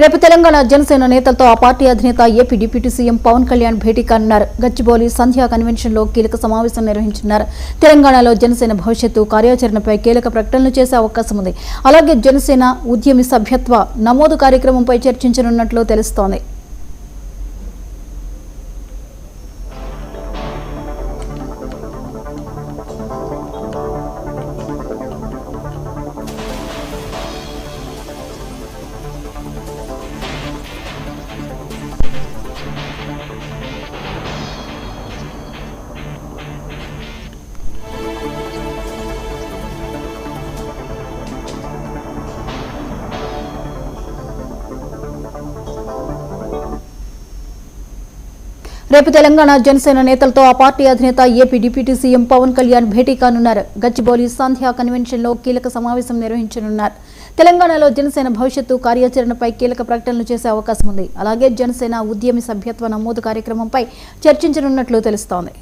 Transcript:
రేపు తెలంగాణ జనసేన నేతలతో ఆ పార్టీ అధినేత AP deputy CM Pawan Kalyan భేటీ కానున్నారు. గచ్చిబౌలి సంధ్యా కన్వెన్షన్ లో కీలక సమావేశం నిర్వహించనున్నారు. తెలంగాణలో జనసేన భవిష్యత్తు కార్యాచరణపై కీలక ప్రకటనలు చేసే అవకాశం ఉంది. అలాగే జనసేన ఉద్యమి సభ్యత్వ నమోదు కార్యక్రమంపై చర్చించనున్నట్లు తెలుస్తోంది. రేపు తెలంగాణ జనసేన నేతలతో ఆ పార్టీ అధినేత AP deputy CM Pawan Kalyan భేటీ కానున్నారు. గచ్చిబౌలి సంధ్యా కన్వెన్షన్ లో కీలక సమావేశం నిర్వహించనున్నారు. తెలంగాణలో జనసేన భవిష్యత్తు కార్యాచరణపై కీలక ప్రకటనలు చేసే అవకాశం ఉంది. అలాగే జనసేన ఉద్యమి సభ్యత్వ నమోదు కార్యక్రమంపై చర్చించనున్నట్లు తెలుస్తోంది.